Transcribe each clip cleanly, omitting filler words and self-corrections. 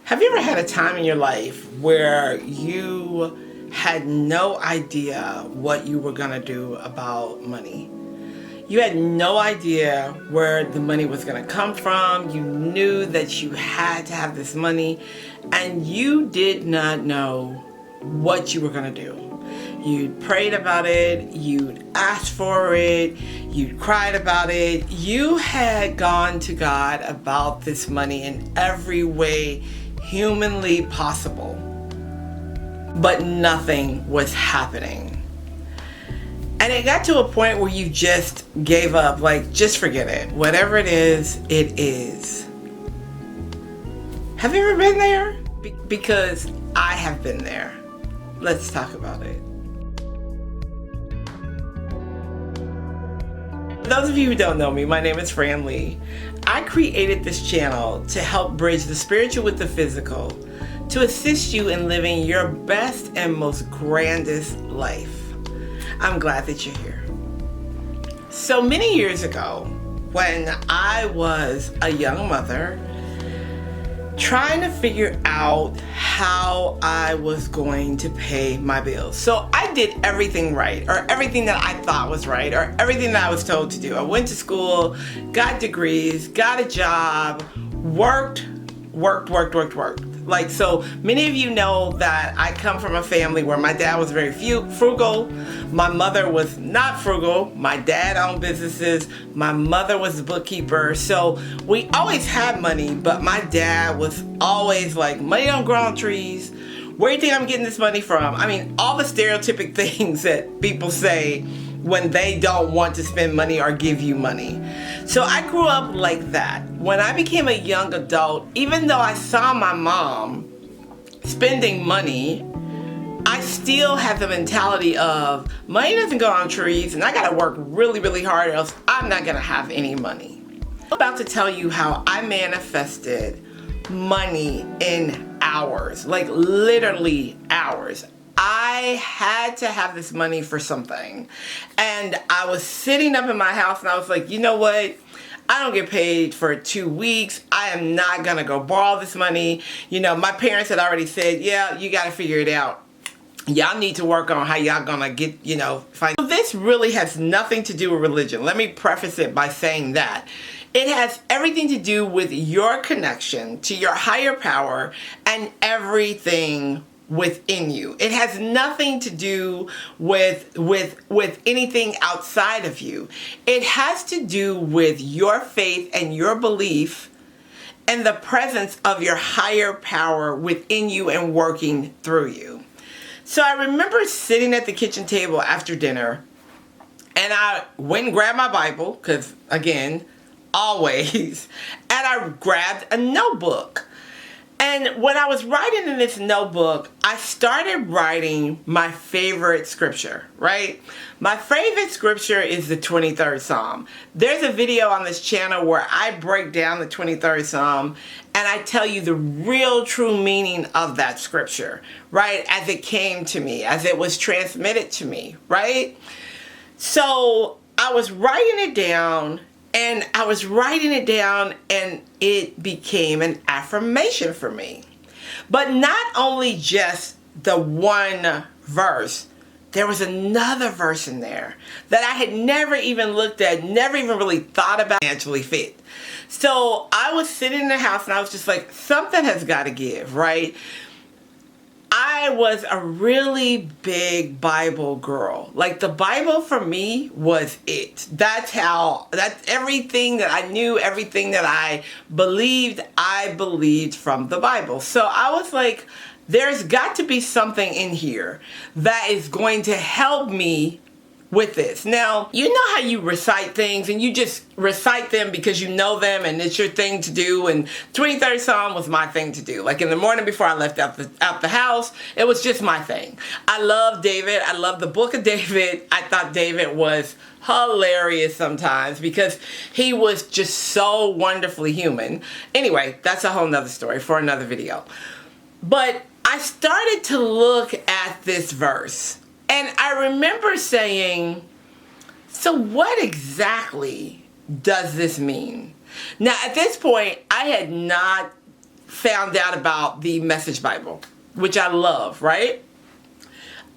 Have you ever had a time in your life where you had no idea what you were going to do about money? You had no idea where the money was going to come from. You knew that you had to have this money, and you did not know what you were going to do. You'd prayed about it, you'd asked for it, you'd cried about it. You had gone to God about this money in every way humanly possible, but nothing was happening. And it got to a point where you just gave up, like, just forget it. Whatever it is, it is. Have you ever been there? Because I have been there. Let's talk about it. For those of you who don't know me, my name is Fran Lee. I created this channel to help bridge the spiritual with the physical, to assist you in living your best and most grandest life. I'm glad that you're here. So many years ago, when I was a young mother, trying to figure out how I was going to pay my bills. So I did everything right, or everything that I thought was right, or everything that I was told to do. I went to school, got degrees, got a job, worked. Like, so many of you know that I come from a family where my dad was very frugal. My mother was not frugal. My dad owned businesses. My mother was the bookkeeper. So we always had money, but my dad was always like, money don't grow on trees. Where do you think I'm getting this money from? I mean, all the stereotypic things that people say when they don't want to spend money or give you money. So I grew up like that. When I became a young adult, even though I saw my mom spending money, I still had the mentality of money doesn't go on trees and I gotta work really, really hard or else I'm not gonna have any money. I'm about to tell you how I manifested money in hours, like literally hours. I had to have this money for something. And I was sitting up in my house and I was like, you know what? I don't get paid for 2 weeks. I am not gonna go borrow this money. You know, my parents had already said, yeah, you gotta figure it out. Y'all need to work on how y'all gonna get, find. So this really has nothing to do with religion. Let me preface it by saying that. It has everything to do with your connection to your higher power and everything within you. It has nothing to do with anything outside of you. It has to do with your faith and your belief and the presence of your higher power within you and working through you. So I remember sitting at the kitchen table after dinner, and I went and grabbed my Bible, because again, always, and I grabbed a notebook. And when I was writing in this notebook, I started writing my favorite scripture, right? My favorite scripture is the 23rd Psalm. There's a video on this channel where I break down the 23rd Psalm and I tell you the real true meaning of that scripture, right? As it came to me, as it was transmitted to me, right? So I was writing it down. And I was writing it down and it became an affirmation for me. But not only just the one verse, there was another verse in there that I had never even looked at, never even really thought about financially fit. So I was sitting in the house and I was just like, something has got to give, right? I was a really big Bible girl. Like, the Bible for me was it. That's everything that I knew, everything that I believed from the Bible. So I was like, there's got to be something in here that is going to help me with this. Now, you know how you recite things and you just recite them because you know them and it's your thing to do, and 23rd Psalm was my thing to do. Like in the morning before I left out the house, it was just my thing. I love David. I love the book of David. I thought David was hilarious sometimes because he was just so wonderfully human. Anyway, that's a whole nother story for another video. But I started to look at this verse. And I remember saying, so what exactly does this mean? Now, at this point, I had not found out about the Message Bible, which I love, right?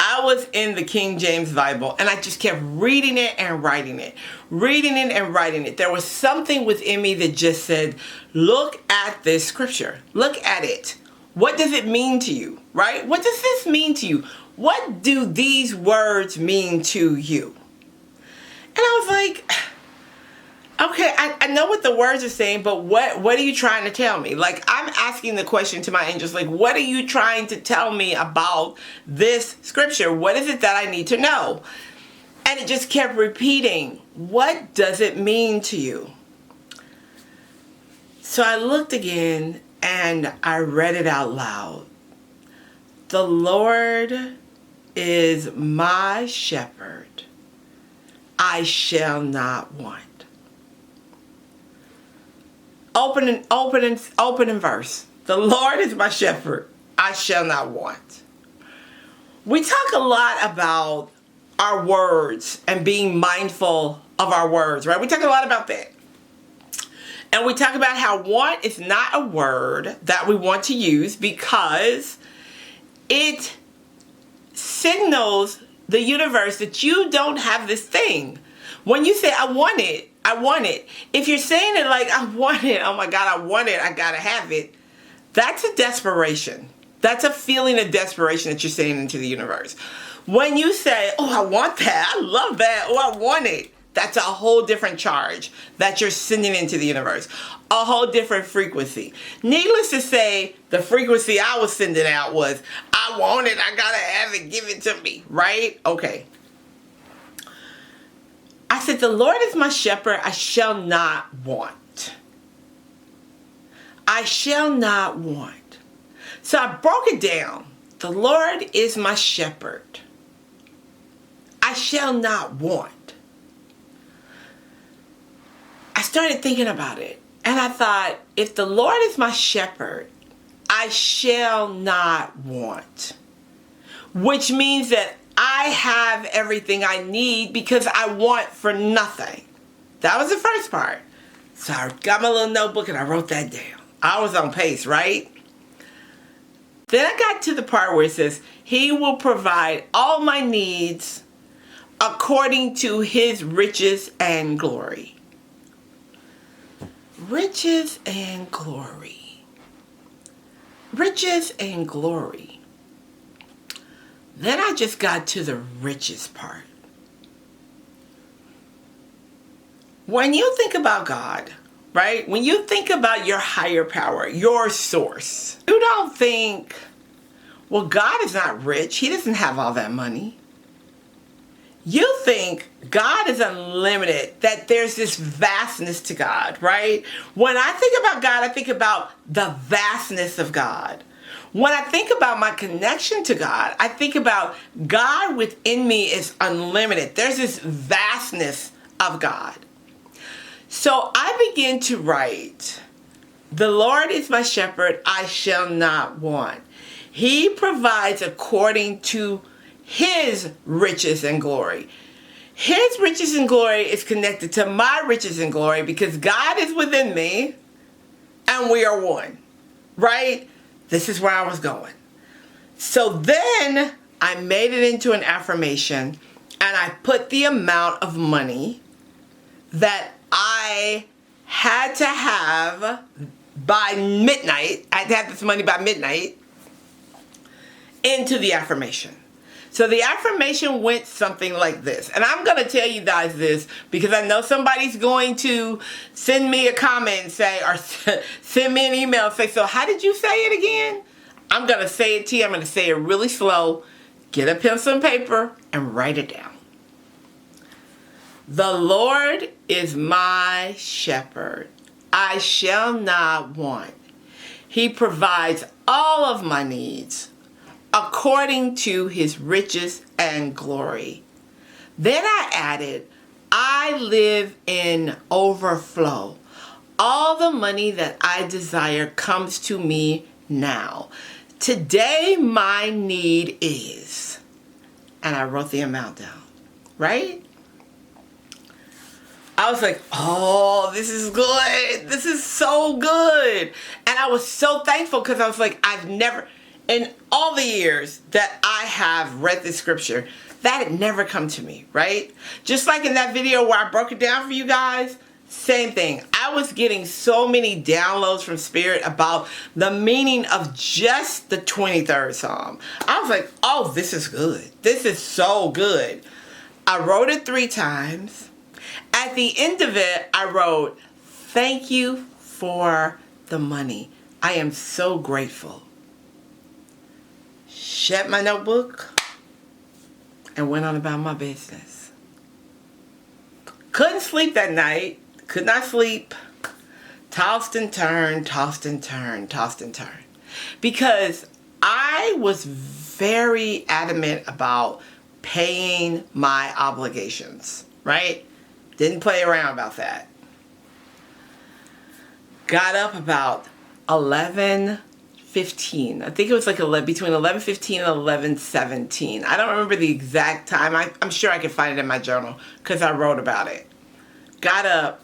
I was in the King James Bible and I just kept reading it and writing it, reading it and writing it. There was something within me that just said, look at this scripture. Look at it. What does it mean to you, right? What does this mean to you? What do these words mean to you? And I was like, okay, I know what the words are saying, but what are you trying to tell me? Like, I'm asking the question to my angels, like, what are you trying to tell me about this scripture? What is it that I need to know? And it just kept repeating, what does it mean to you? So I looked again and I read it out loud. The Lord is my shepherd. I shall not want. Open verse. The Lord is my shepherd. I shall not want. We talk a lot about our words and being mindful of our words, right? We talk a lot about that. And we talk about how want is not a word that we want to use because it signals the universe that you don't have this thing. When you say, I want it, I want it. If you're saying it like, I want it, oh my God, I want it, I gotta have it, that's a desperation. That's a feeling of desperation that you're saying into the universe. When you say, oh, I want that, I love that, oh, I want it, that's a whole different charge that you're sending into the universe. A whole different frequency. Needless to say, the frequency I was sending out was, I want it, I gotta have it, give it to me, right? Okay. I said, the Lord is my shepherd, I shall not want. I shall not want. So I broke it down. The Lord is my shepherd. I shall not want. I started thinking about it. And I thought, if the Lord is my shepherd, I shall not want. Which means that I have everything I need because I want for nothing. That was the first part. So I got my little notebook and I wrote that down. I was on pace, right? Then I got to the part where it says, He will provide all my needs according to His riches and glory. Riches and glory. Riches and glory. Then I just got to the richest part. When you think about God, right? When you think about your higher power, your source, you don't think, well, God is not rich. He doesn't have all that money. You think God is unlimited, that there's this vastness to God, right? When I think about God, I think about the vastness of God. When I think about my connection to God, I think about God within me is unlimited. There's this vastness of God. So I begin to write, the Lord is my shepherd, I shall not want. He provides according to His riches and glory. His riches and glory is connected to my riches and glory because God is within me and we are one, right? This is where I was going. So then I made it into an affirmation and I put the amount of money that I had to have by midnight. I had to have this money by midnight into the affirmation. So the affirmation went something like this. And I'm going to tell you guys this because I know somebody's going to send me a comment and say, or send me an email and say, so how did you say it again? I'm going to say it to you. I'm going to say it really slow. Get a pencil and paper and write it down. The Lord is my shepherd. I shall not want. He provides all of my needs according to His riches and glory. Then I added, I live in overflow. All the money that I desire comes to me now. Today my need is, and I wrote the amount down, right? I was like, oh, this is good. This is so good. And I was so thankful because I was like, I've never, in all the years that I have read this scripture, that had never come to me, right? Just like in that video where I broke it down for you guys, same thing. I was getting so many downloads from Spirit about the meaning of just the 23rd Psalm. I was like, oh, this is good. This is so good. I wrote it 3 times. At the end of it, I wrote, thank you for the money. I am so grateful. Shut my notebook and went on about my business. Couldn't sleep that night. Could not sleep. Tossed and turned, tossed and turned, tossed and turned. Because I was very adamant about paying my obligations, right? Didn't play around about that. Got up about 11:15. I think it was like between 11:15 and 11:17. I don't remember the exact time. I'm sure I can find it in my journal because I wrote about it. Got up,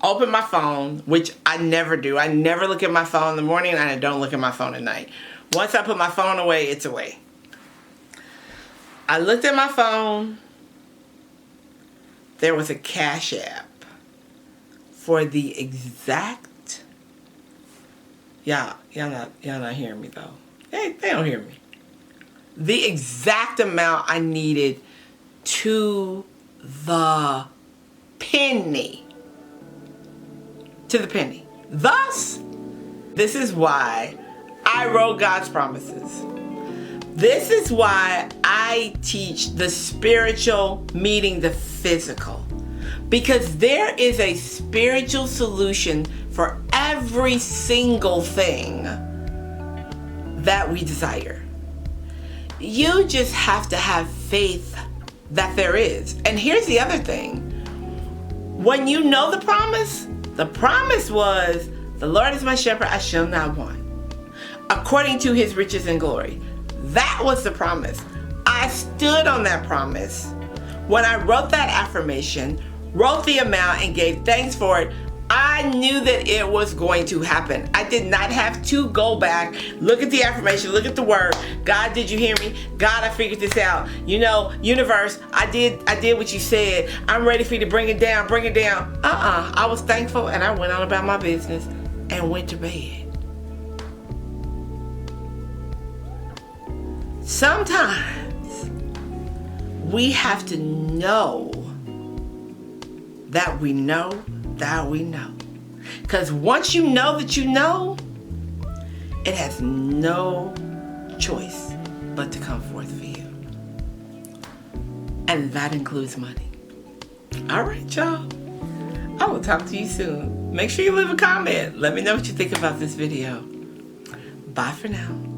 opened my phone, which I never do. I never look at my phone in the morning and I don't look at my phone at night. Once I put my phone away, it's away. I looked at my phone. There was a Cash App for the exact, y'all not hearing me though. They don't hear me. The exact amount I needed to the penny. To the penny. Thus, this is why I wrote God's promises. This is why I teach the spiritual meeting the physical. Because there is a spiritual solution for every single thing that we desire. You just have to have faith that there is. And here's the other thing. When you know the promise was, the Lord is my shepherd, I shall not want. According to his riches and glory. That was the promise. I stood on that promise. When I wrote that affirmation, wrote the amount and gave thanks for it, I knew that it was going to happen. I did not have to go back, look at the affirmation, look at the word. God, did you hear me? God, I figured this out. You know, universe, I did what you said. I'm ready for you to bring it down, bring it down. I was thankful and I went on about my business and went to bed. Sometimes we have to know that we know that we know. Because once you know that you know, it has no choice but to come forth for you. And that includes money. All right, y'all. I will talk to you soon. Make sure you leave a comment. Let me know what you think about this video. Bye for now.